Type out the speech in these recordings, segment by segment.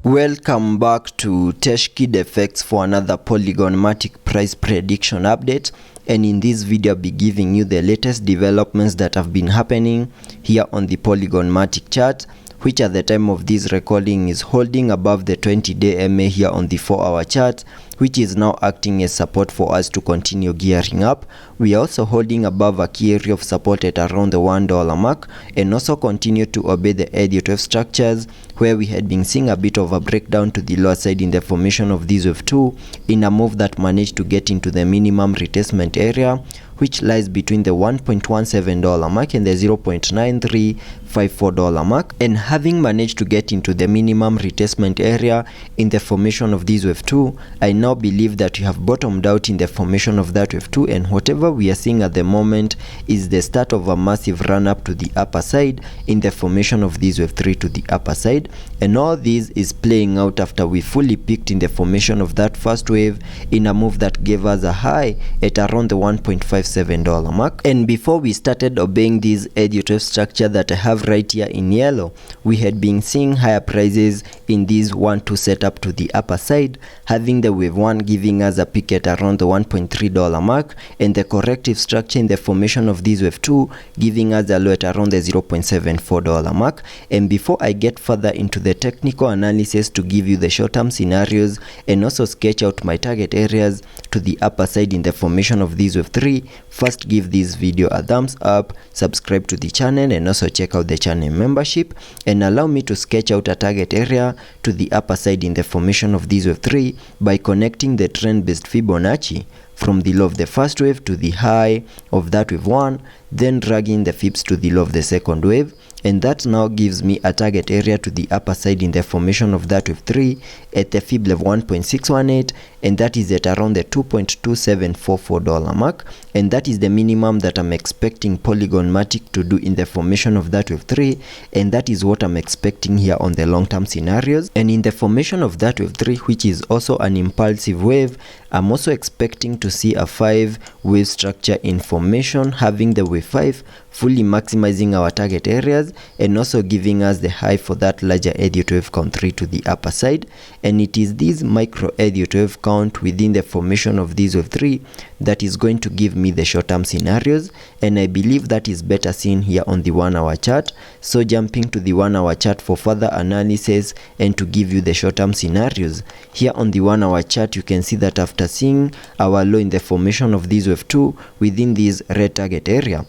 Welcome back to TechKidFX for another Polygon Matic price prediction update, and in this video I'll be giving you the latest developments that have been happening here on the Polygon Matic chart, which at the time of this recording is holding above the 20-day MA here on the 4-hour chart, which is now acting as support for us to continue gearing up. We are also holding above a key area of support at around the $1 mark, and also continue to obey the Elliot wave structures, where we had been seeing a bit of a breakdown to the lower side in the formation of this wave 2 in a move that managed to get into the minimum retracement area, which lies between the $1.17 mark and the $0.9354 mark. And having managed to get into the minimum retracement area in the formation of this wave 2, I now believe that we have bottomed out in the formation of that wave 2, and whatever we are seeing at the moment is the start of a massive run up to the upper side in the formation of this wave 3 to the upper side. And all this is playing out after we fully peaked in the formation of that first wave in a move that gave us a high at around the $1.57 mark. And before we started obeying this Elliot wave structure that I have right here in yellow, we had been seeing higher prices in this 1-2 setup to the upper side, having the wave 1 giving us a peak at around the $1.3 mark, and the corrective structure in the formation of this wave 2 giving us a low at around the $0.74 mark. And before I get further into the technical analysis to give you the short-term scenarios and also sketch out my target areas to the upper side in the formation of this wave 3, first give this video a thumbs up, subscribe to the channel, and also check out the channel membership, and allow me to sketch out a target area to the upper side in the formation of this wave 3 by connecting the trend-based Fibonacci from the low of the first wave to the high of that wave 1, then dragging the fibs to the low of the second wave, and that now gives me a target area to the upper side in the formation of that wave 3 at the fib level 1.618, and that is at around the $2.2744 mark, and that is the minimum that I'm expecting Polygon Matic to do in the formation of that wave 3, and that is what I'm expecting here on the long-term scenarios. And in the formation of that wave 3, which is also an impulsive wave, I'm also expecting to see a 5-wave structure in formation, having the wave 5 fully maximizing our target areas and also giving us the high for that larger Elliot wave count 3 to the upper side. And it is this micro Elliot wave count within the formation of this wave 3 that is going to give me the short-term scenarios, and I believe that is better seen here on the 1-hour chart. So jumping to the 1-hour chart for further analysis and to give you the short-term scenarios. Here on the 1-hour chart, you can see that after seeing our low in the formation of this wave 2 within this red target area,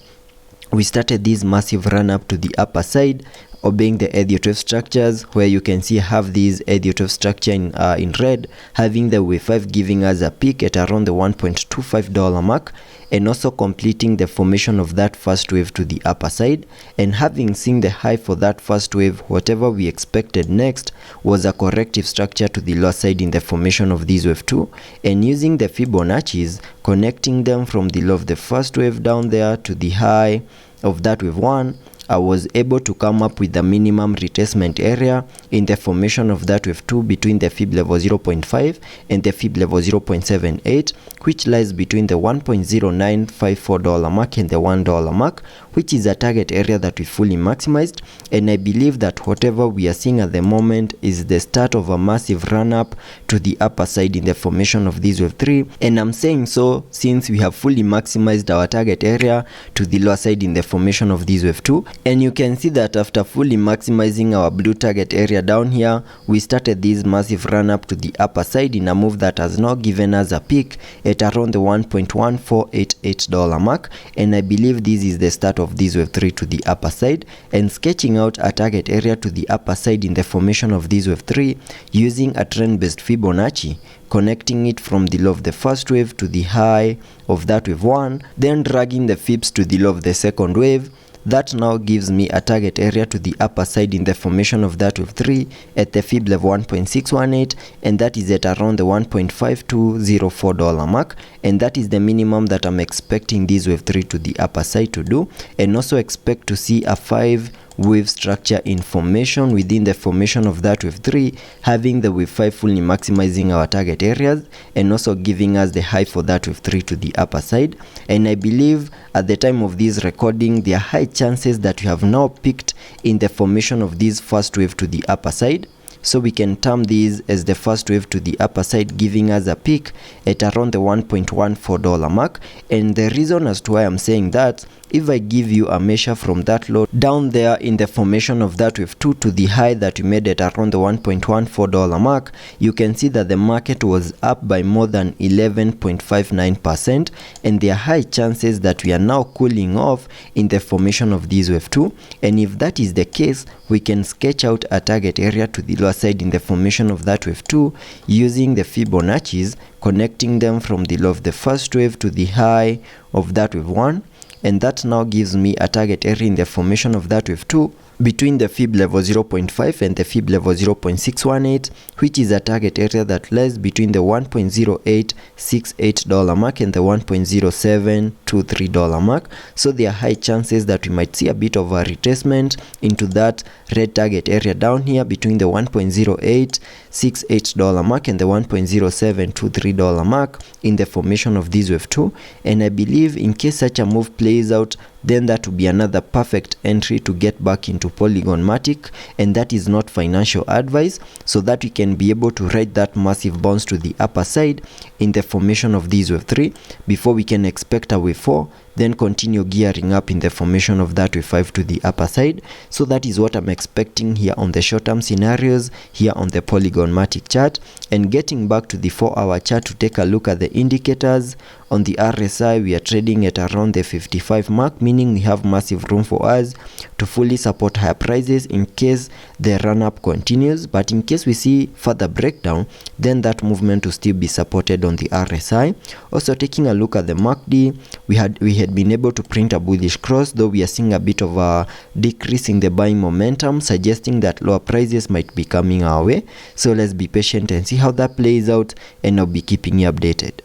we started this massive run up to the upper side, obeying the Elliot wave structures, where you can see I have this Elliot wave structure in red, having the wave 5 giving us a peak at around the $1.25 mark, and also completing the formation of that first wave to the upper side. And having seen the high for that first wave, whatever we expected next was a corrective structure to the lower side in the formation of this wave 2, and using the Fibonacci's, connecting them from the low of the first wave down there to the high of that wave 1, I was able to come up with the minimum retracement area in the formation of that wave 2 between the fib level 0.5 and the fib level 0.78, which lies between the $1.0954 mark and the $1 mark, which is a target area that we fully maximized. And I believe that whatever we are seeing at the moment is the start of a massive run up to the upper side in the formation of this wave 3, and I'm saying so since we have fully maximized our target area to the lower side in the formation of this wave 2. And you can see that after fully maximizing our blue target area down here, we started this massive run up to the upper side in a move that has now given us a peak at around the $1.1488 mark, and I believe this is the start of this wave 3 to the upper side, and sketching out a target area to the upper side in the formation of this wave 3 using a trend-based Fibonacci, connecting it from the low of the first wave to the high of that wave 1, then dragging the fibs to the low of the second wave. That now gives me a target area to the upper side in the formation of that wave 3 at the fib level 1.618, and that is at around the $1.5204 mark, and that is the minimum that I'm expecting this wave 3 to the upper side to do. And also expect to see a 5-wave structure in formation within the formation of that wave 3, having the wave 5 fully maximizing our target areas and also giving us the high for that wave 3 to the upper side. And I believe at the time of this recording, there are high chances that we have now peaked in the formation of this first wave to the upper side. so we can term these as the first wave to the upper side, giving us a peak at around the $1.14 mark. And the reason as to why I'm saying that, if I give you a measure from that low down there in the formation of that wave 2 to the high that we made at around the $1.14 mark, you can see that the market was up by more than 11.59%, and there are high chances that we are now cooling off in the formation of this wave 2. And if that is the case, we can sketch out a target area to the lower side in the formation of that wave 2 using the Fibonacci's, connecting them from the low of the first wave to the high of that wave 1. And that now gives me a target area in the formation of that wave 2 between the fib level 0.5 and the fib level 0.618, which is a target area that lies between the $1.0868 mark and the $1.0723 mark. So there are high chances that we might see a bit of a retracement into that red target area down here between the $1.0868 mark and the $1.0723 mark in the formation of this wave 2. And I believe in case such a move plays out, then that would be another perfect entry to get back into Polygon Matic, and that is not financial advice, so that we can be able to ride that massive bounce to the upper side in the formation of this wave 3 before we can expect a wave 4, then continue gearing up in the formation of that wave 5 to the upper side. So that is what I'm expecting here on the short-term scenarios here on the Polygon Matic chart. And getting back to the 4-hour chart to take a look at the indicators, on the RSI we are trading at around the 55 mark, meaning we have massive room for us to fully support higher prices in case the run-up continues. But in case we see further breakdown, then that movement will still be supported on the RSI. Also taking a look at the MACD, we had been able to print a bullish cross, though we are seeing a bit of a decrease in the buying momentum, suggesting that lower prices might be coming our way. So let's be patient and see how that plays out, and I'll be keeping you updated.